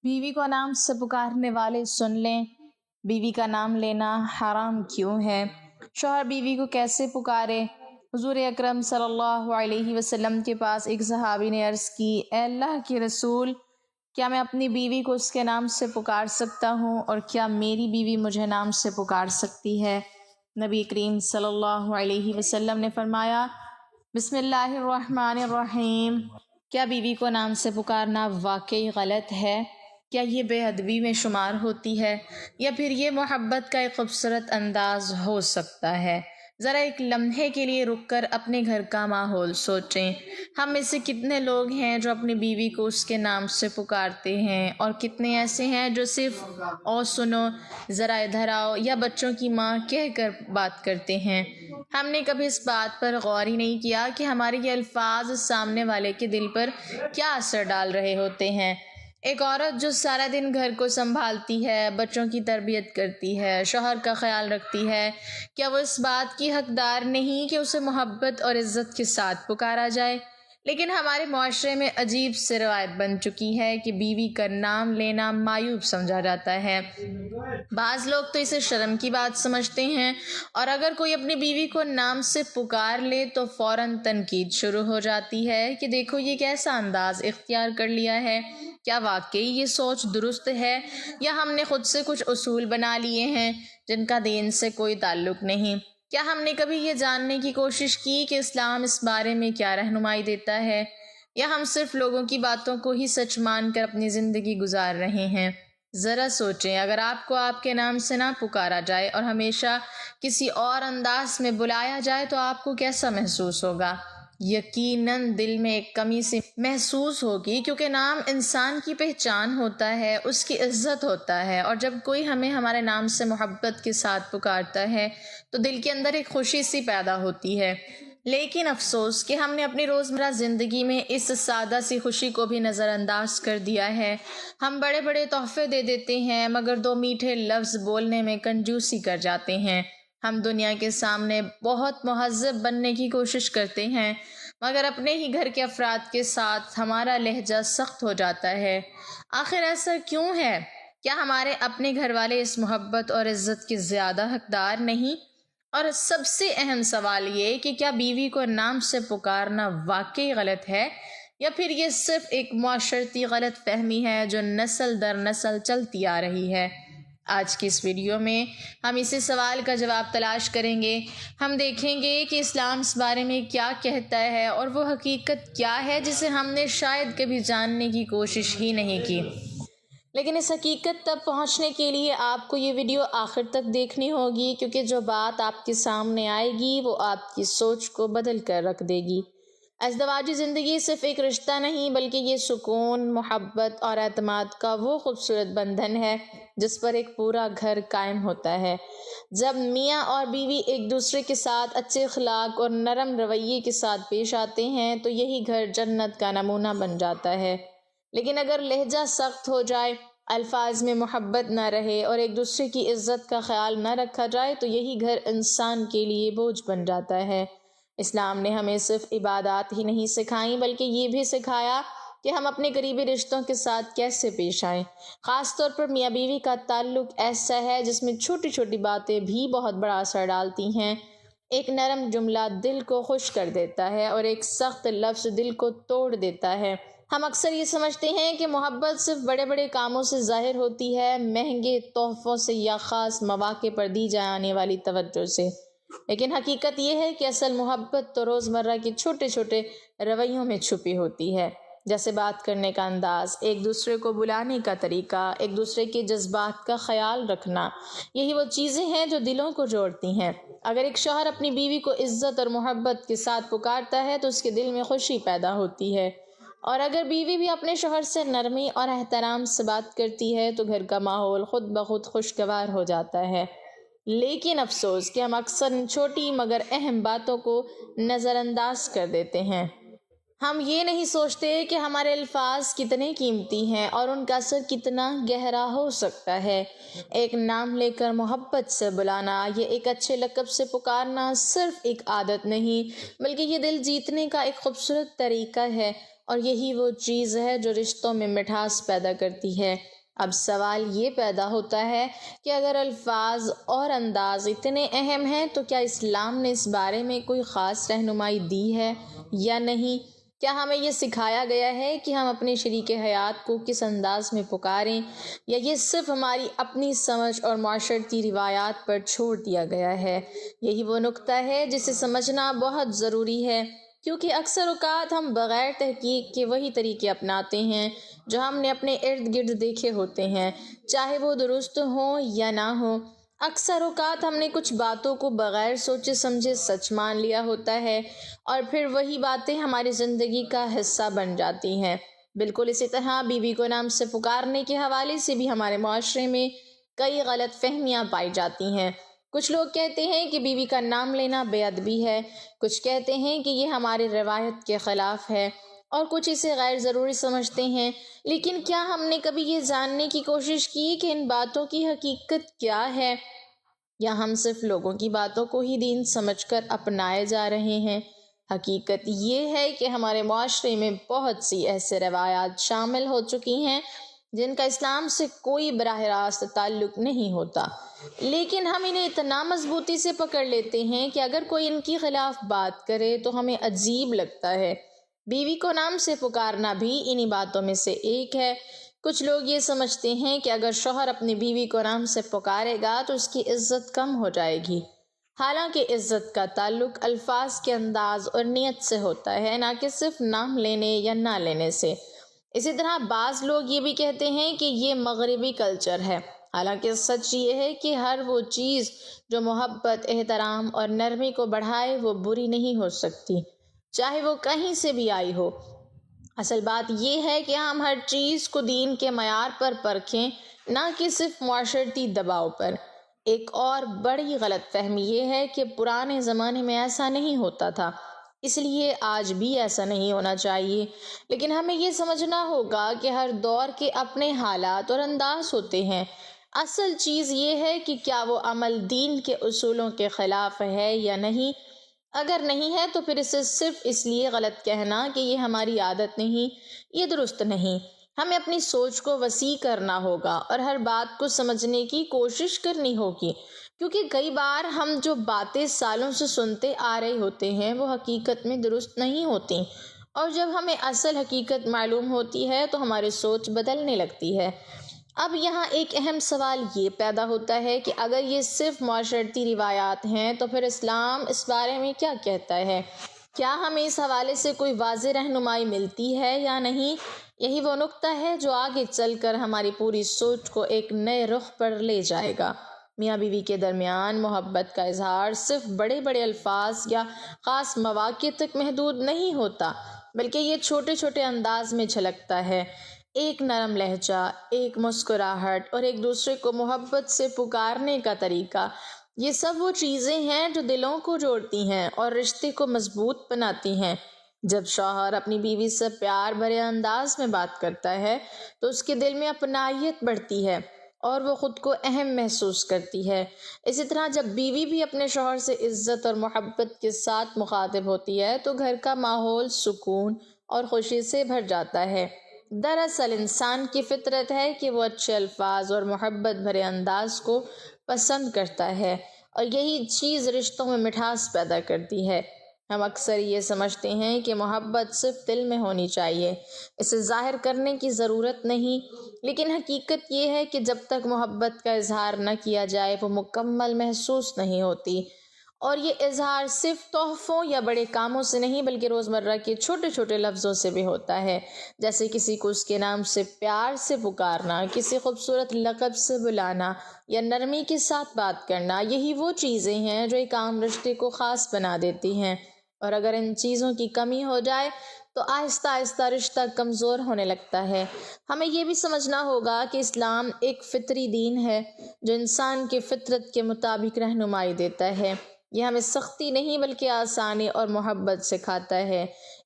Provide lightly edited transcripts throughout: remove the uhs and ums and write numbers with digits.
بیوی کو نام سے پکارنے والے سن لیں، بیوی کا نام لینا حرام کیوں ہے؟ شوہر بیوی کو کیسے پکارے؟ حضور اکرم صلی اللہ علیہ وسلم کے پاس ایک صحابی نے عرض کی، اے اللہ کے رسول، کیا میں اپنی بیوی کو اس کے نام سے پکار سکتا ہوں، اور کیا میری بیوی مجھے نام سے پکار سکتی ہے؟ نبی کریم صلی اللہ علیہ وسلم نے فرمایا، بسم اللہ الرحمن الرحیم۔ کیا بیوی کو نام سے پکارنا واقعی غلط ہے؟ کیا یہ بے ادبی میں شمار ہوتی ہے، یا پھر یہ محبت کا ایک خوبصورت انداز ہو سکتا ہے؟ ذرا ایک لمحے کے لیے رک کر اپنے گھر کا ماحول سوچیں۔ ہم میں سے کتنے لوگ ہیں جو اپنی بیوی کو اس کے نام سے پکارتے ہیں، اور کتنے ایسے ہیں جو صرف او سنو، ذرا ادھر آؤ، یا بچوں کی ماں کہہ کر بات کرتے ہیں۔ ہم نے کبھی اس بات پر غور ہی نہیں کیا کہ ہمارے یہ الفاظ سامنے والے کے دل پر کیا اثر ڈال رہے ہوتے ہیں۔ ایک عورت جو سارا دن گھر کو سنبھالتی ہے، بچوں کی تربیت کرتی ہے، شوہر کا خیال رکھتی ہے، کیا وہ اس بات کی حقدار نہیں کہ اسے محبت اور عزت کے ساتھ پکارا جائے؟ لیکن ہمارے معاشرے میں عجیب سی روایت بن چکی ہے کہ بیوی کا نام لینا معیوب سمجھا جاتا ہے۔ بعض لوگ تو اسے شرم کی بات سمجھتے ہیں، اور اگر کوئی اپنی بیوی کو نام سے پکار لے تو فوراً تنقید شروع ہو جاتی ہے کہ دیکھو یہ کیسا انداز اختیار کر لیا ہے۔ کیا واقعی یہ سوچ درست ہے، یا ہم نے خود سے کچھ اصول بنا لیے ہیں جن کا دین سے کوئی تعلق نہیں؟ کیا ہم نے کبھی یہ جاننے کی کوشش کی کہ اسلام اس بارے میں کیا رہنمائی دیتا ہے، یا ہم صرف لوگوں کی باتوں کو ہی سچ مان کر اپنی زندگی گزار رہے ہیں؟ ذرا سوچیں، اگر آپ کو آپ کے نام سے نہ پکارا جائے اور ہمیشہ کسی اور انداز میں بلایا جائے تو آپ کو کیسا محسوس ہوگا؟ یقیناً دل میں ایک کمی سی محسوس ہوگی، کیونکہ نام انسان کی پہچان ہوتا ہے، اس کی عزت ہوتا ہے، اور جب کوئی ہمیں ہمارے نام سے محبت کے ساتھ پکارتا ہے تو دل کے اندر ایک خوشی سی پیدا ہوتی ہے۔ لیکن افسوس کہ ہم نے اپنی روزمرہ زندگی میں اس سادہ سی خوشی کو بھی نظر انداز کر دیا ہے۔ ہم بڑے بڑے تحفے دے دیتے ہیں، مگر دو میٹھے لفظ بولنے میں کنجوسی کر جاتے ہیں۔ ہم دنیا کے سامنے بہت مہذب بننے کی کوشش کرتے ہیں، مگر اپنے ہی گھر کے افراد کے ساتھ ہمارا لہجہ سخت ہو جاتا ہے۔ آخر ایسا کیوں ہے؟ کیا ہمارے اپنے گھر والے اس محبت اور عزت کے زیادہ حقدار نہیں؟ اور سب سے اہم سوال یہ کہ کیا بیوی کو نام سے پکارنا واقعی غلط ہے، یا پھر یہ صرف ایک معاشرتی غلط فہمی ہے جو نسل در نسل چلتی آ رہی ہے؟ آج کی اس ویڈیو میں ہم اسی سوال کا جواب تلاش کریں گے۔ ہم دیکھیں گے کہ اسلام اس بارے میں کیا کہتا ہے، اور وہ حقیقت کیا ہے جسے ہم نے شاید کبھی جاننے کی کوشش ہی نہیں کی۔ لیکن اس حقیقت تک پہنچنے کے لیے آپ کو یہ ویڈیو آخر تک دیکھنی ہوگی، کیونکہ جو بات آپ کے سامنے آئے گی وہ آپ کی سوچ کو بدل کر رکھ دے گی۔ ازدواجی زندگی صرف ایک رشتہ نہیں، بلکہ یہ سکون، محبت اور اعتماد کا وہ خوبصورت بندھن ہے جس پر ایک پورا گھر قائم ہوتا ہے۔ جب میاں اور بیوی ایک دوسرے کے ساتھ اچھے اخلاق اور نرم رویے کے ساتھ پیش آتے ہیں تو یہی گھر جنت کا نمونہ بن جاتا ہے۔ لیکن اگر لہجہ سخت ہو جائے، الفاظ میں محبت نہ رہے اور ایک دوسرے کی عزت کا خیال نہ رکھا جائے تو یہی گھر انسان کے لیے بوجھ بن جاتا ہے۔ اسلام نے ہمیں صرف عبادات ہی نہیں سکھائیں، بلکہ یہ بھی سکھایا کہ ہم اپنے قریبی رشتوں کے ساتھ کیسے پیش آئیں۔ خاص طور پر میاں بیوی کا تعلق ایسا ہے جس میں چھوٹی چھوٹی باتیں بھی بہت بڑا اثر ڈالتی ہیں۔ ایک نرم جملہ دل کو خوش کر دیتا ہے، اور ایک سخت لفظ دل کو توڑ دیتا ہے۔ ہم اکثر یہ سمجھتے ہیں کہ محبت صرف بڑے بڑے کاموں سے ظاہر ہوتی ہے، مہنگے تحفوں سے یا خاص مواقع پر دی جانے والی توجہ سے۔ لیکن حقیقت یہ ہے کہ اصل محبت تو روزمرہ کے چھوٹے چھوٹے رویوں میں چھپی ہوتی ہے، جیسے بات کرنے کا انداز، ایک دوسرے کو بلانے کا طریقہ، ایک دوسرے کے جذبات کا خیال رکھنا۔ یہی وہ چیزیں ہیں جو دلوں کو جوڑتی ہیں۔ اگر ایک شوہر اپنی بیوی کو عزت اور محبت کے ساتھ پکارتا ہے تو اس کے دل میں خوشی پیدا ہوتی ہے، اور اگر بیوی بھی اپنے شوہر سے نرمی اور احترام سے بات کرتی ہے تو گھر کا ماحول خود بخود خوشگوار ہو جاتا ہے۔ لیکن افسوس کہ ہم اکثر ان چھوٹی مگر اہم باتوں کو نظر انداز کر دیتے ہیں۔ ہم یہ نہیں سوچتے کہ ہمارے الفاظ کتنے قیمتی ہیں اور ان کا اثر کتنا گہرا ہو سکتا ہے۔ ایک نام لے کر محبت سے بلانا، یہ ایک اچھے لقب سے پکارنا صرف ایک عادت نہیں، بلکہ یہ دل جیتنے کا ایک خوبصورت طریقہ ہے، اور یہی وہ چیز ہے جو رشتوں میں مٹھاس پیدا کرتی ہے۔ اب سوال یہ پیدا ہوتا ہے کہ اگر الفاظ اور انداز اتنے اہم ہیں تو کیا اسلام نے اس بارے میں کوئی خاص رہنمائی دی ہے یا نہیں؟ کیا ہمیں یہ سکھایا گیا ہے کہ ہم اپنے شریک حیات کو کس انداز میں پکاریں، یا یہ صرف ہماری اپنی سمجھ اور معاشرتی روایات پر چھوڑ دیا گیا ہے؟ یہی وہ نقطہ ہے جسے سمجھنا بہت ضروری ہے، کیونکہ اکثر اوقات ہم بغیر تحقیق کے وہی طریقے اپناتے ہیں جو ہم نے اپنے ارد گرد دیکھے ہوتے ہیں، چاہے وہ درست ہوں یا نہ ہوں۔ اکثر اوقات ہم نے کچھ باتوں کو بغیر سوچے سمجھے سچ مان لیا ہوتا ہے، اور پھر وہی باتیں ہماری زندگی کا حصہ بن جاتی ہیں۔ بالکل اسی طرح بیوی کو نام سے پکارنے کے حوالے سے بھی ہمارے معاشرے میں کئی غلط فہمیاں پائی جاتی ہیں۔ کچھ لوگ کہتے ہیں کہ بیوی کا نام لینا بے ادبی ہے، کچھ کہتے ہیں کہ یہ ہماری روایت کے خلاف ہے، اور کچھ اسے غیر ضروری سمجھتے ہیں۔ لیکن کیا ہم نے کبھی یہ جاننے کی کوشش کی کہ ان باتوں کی حقیقت کیا ہے، یا ہم صرف لوگوں کی باتوں کو ہی دین سمجھ کر اپنائے جا رہے ہیں؟ حقیقت یہ ہے کہ ہمارے معاشرے میں بہت سی ایسے روایات شامل ہو چکی ہیں جن کا اسلام سے کوئی براہ راست تعلق نہیں ہوتا، لیکن ہم انہیں اتنا مضبوطی سے پکڑ لیتے ہیں کہ اگر کوئی ان کی خلاف بات کرے تو ہمیں عجیب لگتا ہے۔ بیوی کو نام سے پکارنا بھی انہی باتوں میں سے ایک ہے۔ کچھ لوگ یہ سمجھتے ہیں کہ اگر شوہر اپنی بیوی کو نام سے پکارے گا تو اس کی عزت کم ہو جائے گی، حالانکہ عزت کا تعلق الفاظ کے انداز اور نیت سے ہوتا ہے، نہ کہ صرف نام لینے یا نہ لینے سے۔ اسی طرح بعض لوگ یہ بھی کہتے ہیں کہ یہ مغربی کلچر ہے، حالانکہ سچ یہ ہے کہ ہر وہ چیز جو محبت، احترام اور نرمی کو بڑھائے وہ بری نہیں ہو سکتی، چاہے وہ کہیں سے بھی آئی ہو۔ اصل بات یہ ہے کہ ہم ہر چیز کو دین کے معیار پر پرکھیں، نہ کہ صرف معاشرتی دباؤ پر۔ ایک اور بڑی غلط فہمی یہ ہے کہ پرانے زمانے میں ایسا نہیں ہوتا تھا، اس لیے آج بھی ایسا نہیں ہونا چاہیے۔ لیکن ہمیں یہ سمجھنا ہوگا کہ ہر دور کے اپنے حالات اور انداز ہوتے ہیں۔ اصل چیز یہ ہے کہ کیا وہ عمل دین کے اصولوں کے خلاف ہے یا نہیں۔ اگر نہیں ہے تو پھر اسے صرف اس لیے غلط کہنا کہ یہ ہماری عادت نہیں، یہ درست نہیں۔ ہمیں اپنی سوچ کو وسیع کرنا ہوگا اور ہر بات کو سمجھنے کی کوشش کرنی ہوگی، کیونکہ کئی بار ہم جو باتیں سالوں سے سنتے آ رہے ہوتے ہیں وہ حقیقت میں درست نہیں ہوتی، اور جب ہمیں اصل حقیقت معلوم ہوتی ہے تو ہماری سوچ بدلنے لگتی ہے۔ اب یہاں ایک اہم سوال یہ پیدا ہوتا ہے کہ اگر یہ صرف معاشرتی روایات ہیں تو پھر اسلام اس بارے میں کیا کہتا ہے؟ کیا ہمیں اس حوالے سے کوئی واضح رہنمائی ملتی ہے یا نہیں؟ یہی وہ نقطہ ہے جو آگے چل کر ہماری پوری سوچ کو ایک نئے رخ پر لے جائے گا۔ میاں بیوی کے درمیان محبت کا اظہار صرف بڑے بڑے الفاظ یا خاص مواقع تک محدود نہیں ہوتا، بلکہ یہ چھوٹے چھوٹے انداز میں جھلکتا ہے۔ ایک نرم لہجہ، ایک مسکراہٹ اور ایک دوسرے کو محبت سے پکارنے کا طریقہ، یہ سب وہ چیزیں ہیں جو دلوں کو جوڑتی ہیں اور رشتے کو مضبوط بناتی ہیں۔ جب شوہر اپنی بیوی سے پیار بھرے انداز میں بات کرتا ہے تو اس کے دل میں اپنائیت بڑھتی ہے اور وہ خود کو اہم محسوس کرتی ہے۔ اسی طرح جب بیوی بھی اپنے شوہر سے عزت اور محبت کے ساتھ مخاطب ہوتی ہے تو گھر کا ماحول سکون اور خوشی سے بھر جاتا ہے۔ دراصل انسان کی فطرت ہے کہ وہ اچھے الفاظ اور محبت بھرے انداز کو پسند کرتا ہے، اور یہی چیز رشتوں میں مٹھاس پیدا کرتی ہے۔ ہم اکثر یہ سمجھتے ہیں کہ محبت صرف دل میں ہونی چاہیے، اسے ظاہر کرنے کی ضرورت نہیں، لیکن حقیقت یہ ہے کہ جب تک محبت کا اظہار نہ کیا جائے وہ مکمل محسوس نہیں ہوتی، اور یہ اظہار صرف تحفوں یا بڑے کاموں سے نہیں بلکہ روزمرہ کے چھوٹے چھوٹے لفظوں سے بھی ہوتا ہے، جیسے کسی کو اس کے نام سے پیار سے پکارنا، کسی خوبصورت لقب سے بلانا یا نرمی کے ساتھ بات کرنا۔ یہی وہ چیزیں ہیں جو ایک عام رشتے کو خاص بنا دیتی ہیں، اور اگر ان چیزوں کی کمی ہو جائے تو آہستہ آہستہ رشتہ کمزور ہونے لگتا ہے۔ ہمیں یہ بھی سمجھنا ہوگا کہ اسلام ایک فطری دین ہے جو انسان کی فطرت کے مطابق رہنمائی دیتا ہے۔ یہ ہمیں سختی نہیں بلکہ آسانی اور محبت سکھاتا ہے۔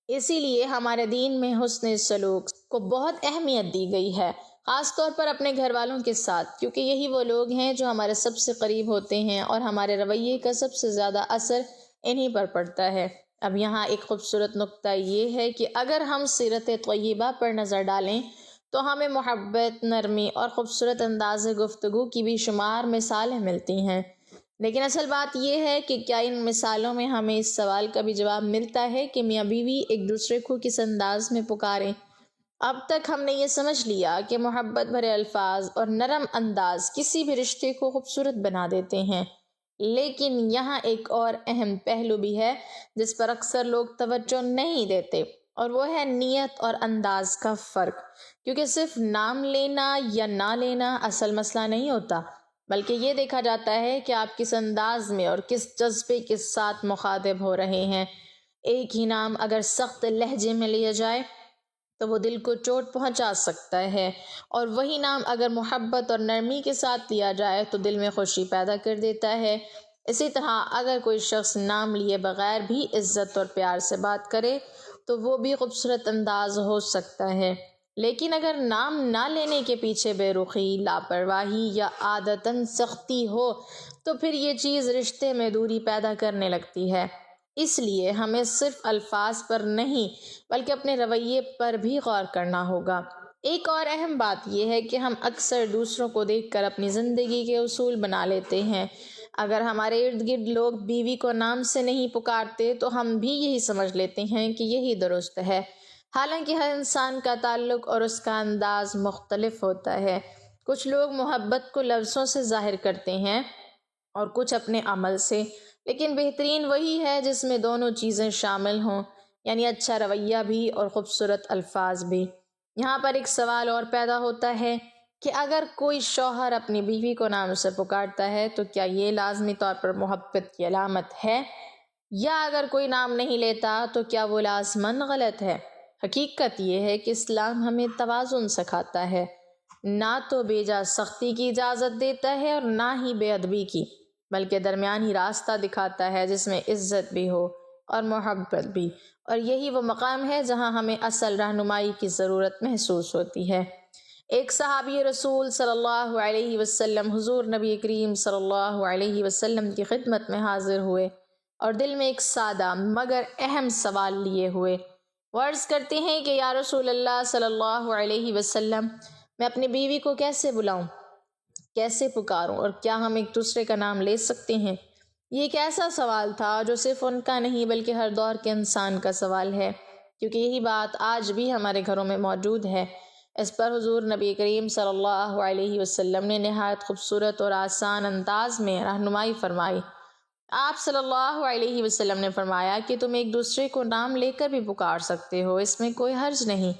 اسی لیے ہمارے دین میں حسن سلوک کو بہت اہمیت دی گئی ہے، خاص طور پر اپنے گھر والوں کے ساتھ، کیونکہ یہی وہ لوگ ہیں جو ہمارے سب سے قریب ہوتے ہیں اور ہمارے رویے کا سب سے زیادہ اثر انہی پر پڑتا ہے۔ اب یہاں ایک خوبصورت نقطہ یہ ہے کہ اگر ہم سیرت طیبہ پر نظر ڈالیں تو ہمیں محبت، نرمی اور خوبصورت انداز گفتگو کی بھی شمار مثالیں ملتی ہیں۔ لیکن اصل بات یہ ہے کہ کیا ان مثالوں میں ہمیں اس سوال کا بھی جواب ملتا ہے کہ میاں بیوی ایک دوسرے کو کس انداز میں پکاریں؟ اب تک ہم نے یہ سمجھ لیا کہ محبت بھرے الفاظ اور نرم انداز کسی بھی رشتے کو خوبصورت بنا دیتے ہیں، لیکن یہاں ایک اور اہم پہلو بھی ہے جس پر اکثر لوگ توجہ نہیں دیتے، اور وہ ہے نیت اور انداز کا فرق۔ کیونکہ صرف نام لینا یا نہ لینا اصل مسئلہ نہیں ہوتا، بلکہ یہ دیکھا جاتا ہے کہ آپ کس انداز میں اور کس جذبے کے ساتھ مخاطب ہو رہے ہیں۔ ایک ہی نام اگر سخت لہجے میں لیا جائے تو وہ دل کو چوٹ پہنچا سکتا ہے، اور وہی نام اگر محبت اور نرمی کے ساتھ لیا جائے تو دل میں خوشی پیدا کر دیتا ہے۔ اسی طرح اگر کوئی شخص نام لیے بغیر بھی عزت اور پیار سے بات کرے تو وہ بھی خوبصورت انداز ہو سکتا ہے، لیکن اگر نام نہ لینے کے پیچھے بے رخی، لاپرواہی یا عادتاً سختی ہو تو پھر یہ چیز رشتے میں دوری پیدا کرنے لگتی ہے۔ اس لیے ہمیں صرف الفاظ پر نہیں بلکہ اپنے رویے پر بھی غور کرنا ہوگا۔ ایک اور اہم بات یہ ہے کہ ہم اکثر دوسروں کو دیکھ کر اپنی زندگی کے اصول بنا لیتے ہیں۔ اگر ہمارے ارد گرد لوگ بیوی کو نام سے نہیں پکارتے تو ہم بھی یہی سمجھ لیتے ہیں کہ یہی درست ہے، حالانکہ ہر انسان کا تعلق اور اس کا انداز مختلف ہوتا ہے۔ کچھ لوگ محبت کو لفظوں سے ظاہر کرتے ہیں اور کچھ اپنے عمل سے، لیکن بہترین وہی ہے جس میں دونوں چیزیں شامل ہوں، یعنی اچھا رویہ بھی اور خوبصورت الفاظ بھی۔ یہاں پر ایک سوال اور پیدا ہوتا ہے کہ اگر کوئی شوہر اپنی بیوی کو نام سے پکارتا ہے تو کیا یہ لازمی طور پر محبت کی علامت ہے، یا اگر کوئی نام نہیں لیتا تو کیا وہ لازماً غلط ہے؟ حقیقت یہ ہے کہ اسلام ہمیں توازن سکھاتا ہے، نہ تو بے جا سختی کی اجازت دیتا ہے اور نہ ہی بے ادبی کی، بلکہ درمیانی راستہ دکھاتا ہے جس میں عزت بھی ہو اور محبت بھی، اور یہی وہ مقام ہے جہاں ہمیں اصل رہنمائی کی ضرورت محسوس ہوتی ہے۔ ایک صحابی رسول صلی اللہ علیہ وسلم حضور نبی کریم صلی اللہ علیہ وسلم کی خدمت میں حاضر ہوئے اور دل میں ایک سادہ مگر اہم سوال لیے ہوئے۔ وہ عرض کرتے ہیں کہ یا رسول اللہ صلی اللہ علیہ وسلم، میں اپنی بیوی کو کیسے بلاؤں، کیسے پکاروں، اور کیا ہم ایک دوسرے کا نام لے سکتے ہیں؟ یہ ایک ایسا سوال تھا جو صرف ان کا نہیں بلکہ ہر دور کے انسان کا سوال ہے، کیونکہ یہی بات آج بھی ہمارے گھروں میں موجود ہے۔ اس پر حضور نبی کریم صلی اللہ علیہ وسلم نے نہایت خوبصورت اور آسان انداز میں رہنمائی فرمائی۔ آپ صلی اللہ علیہ وسلم نے فرمایا کہ تم ایک دوسرے کو نام لے کر بھی پکار سکتے ہو، اس میں کوئی حرج نہیں،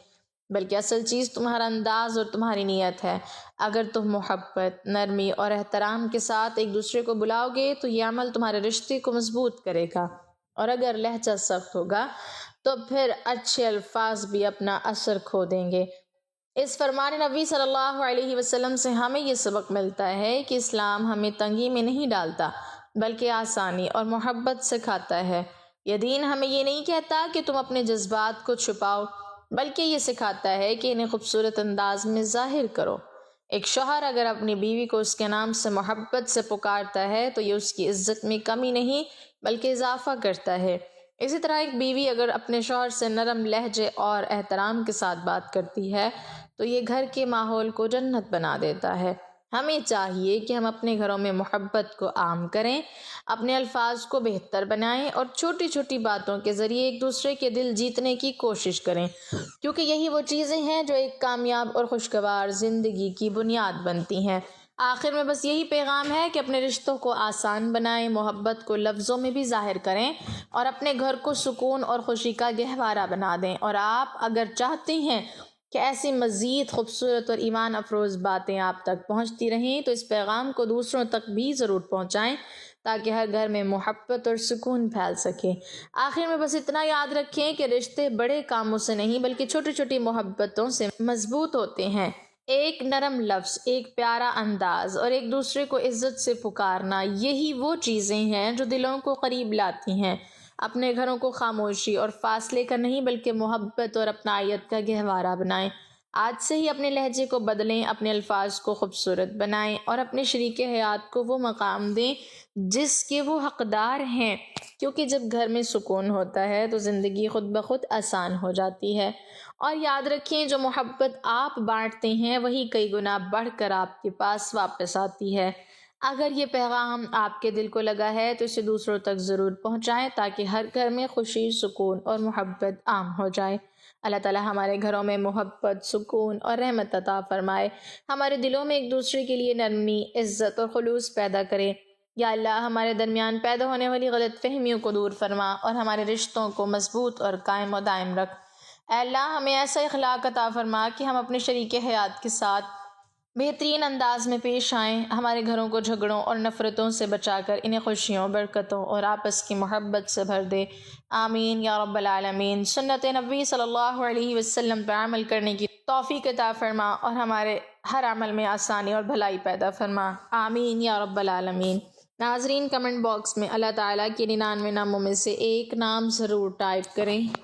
بلکہ اصل چیز تمہارا انداز اور تمہاری نیت ہے۔ اگر تم محبت، نرمی اور احترام کے ساتھ ایک دوسرے کو بلاؤ گے تو یہ عمل تمہارے رشتے کو مضبوط کرے گا، اور اگر لہجہ سخت ہوگا تو پھر اچھے الفاظ بھی اپنا اثر کھو دیں گے۔ اس فرمان نبی صلی اللہ علیہ وسلم سے ہمیں یہ سبق ملتا ہے کہ اسلام ہمیں تنگی میں نہیں ڈالتا بلکہ آسانی اور محبت سکھاتا ہے۔ یہ دین ہمیں یہ نہیں کہتا کہ تم اپنے جذبات کو چھپاؤ، بلکہ یہ سکھاتا ہے کہ انہیں خوبصورت انداز میں ظاہر کرو۔ ایک شوہر اگر اپنی بیوی کو اس کے نام سے محبت سے پکارتا ہے تو یہ اس کی عزت میں کمی نہیں بلکہ اضافہ کرتا ہے۔ اسی طرح ایک بیوی اگر اپنے شوہر سے نرم لہجے اور احترام کے ساتھ بات کرتی ہے تو یہ گھر کے ماحول کو جنت بنا دیتا ہے۔ ہمیں چاہیے کہ ہم اپنے گھروں میں محبت کو عام کریں، اپنے الفاظ کو بہتر بنائیں اور چھوٹی چھوٹی باتوں کے ذریعے ایک دوسرے کے دل جیتنے کی کوشش کریں، کیونکہ یہی وہ چیزیں ہیں جو ایک کامیاب اور خوشگوار زندگی کی بنیاد بنتی ہیں۔ آخر میں بس یہی پیغام ہے کہ اپنے رشتوں کو آسان بنائیں، محبت کو لفظوں میں بھی ظاہر کریں اور اپنے گھر کو سکون اور خوشی کا گہوارہ بنا دیں۔ اور آپ اگر چاہتے ہیں کہ ایسی مزید خوبصورت اور ایمان افروز باتیں آپ تک پہنچتی رہیں تو اس پیغام کو دوسروں تک بھی ضرور پہنچائیں تاکہ ہر گھر میں محبت اور سکون پھیل سکے۔ آخر میں بس اتنا یاد رکھیں کہ رشتے بڑے کاموں سے نہیں بلکہ چھوٹی چھوٹی محبتوں سے مضبوط ہوتے ہیں۔ ایک نرم لفظ، ایک پیارا انداز اور ایک دوسرے کو عزت سے پکارنا، یہی وہ چیزیں ہیں جو دلوں کو قریب لاتی ہیں۔ اپنے گھروں کو خاموشی اور فاصلے کا نہیں بلکہ محبت اور اپنائیت کا گہوارہ بنائیں۔ آج سے ہی اپنے لہجے کو بدلیں، اپنے الفاظ کو خوبصورت بنائیں اور اپنے شریک حیات کو وہ مقام دیں جس کے وہ حقدار ہیں، کیونکہ جب گھر میں سکون ہوتا ہے تو زندگی خود بخود آسان ہو جاتی ہے اور یاد رکھیں جو محبت آپ بانٹتے ہیں وہی کئی گنا بڑھ کر آپ کے پاس واپس آتی ہے۔ اگر یہ پیغام آپ کے دل کو لگا ہے تو اسے دوسروں تک ضرور پہنچائیں تاکہ ہر گھر میں خوشی، سکون اور محبت عام ہو جائے۔ اللہ تعالیٰ ہمارے گھروں میں محبت، سکون اور رحمت عطا فرمائے، ہمارے دلوں میں ایک دوسرے کے لیے نرمی، عزت اور خلوص پیدا کرے۔ یا اللہ ہمارے درمیان پیدا ہونے والی غلط فہمیوں کو دور فرما اور ہمارے رشتوں کو مضبوط اور قائم و دائم رکھ۔ اے اللہ ہمیں ایسا اخلاق عطا فرما کہ ہم اپنے شریک حیات کے ساتھ بہترین انداز میں پیش آئیں، ہمارے گھروں کو جھگڑوں اور نفرتوں سے بچا کر انہیں خوشیوں، برکتوں اور آپس کی محبت سے بھر دے۔ آمین یا رب العالمین۔ سنت نبی صلی اللہ علیہ وسلم پر عمل کرنے کی توفیق عطا فرما اور ہمارے ہر عمل میں آسانی اور بھلائی پیدا فرما۔ آمین یا رب العالمین۔ ناظرین کمنٹ باکس میں اللہ تعالیٰ کے 99 ناموں میں سے ایک نام ضرور ٹائپ کریں۔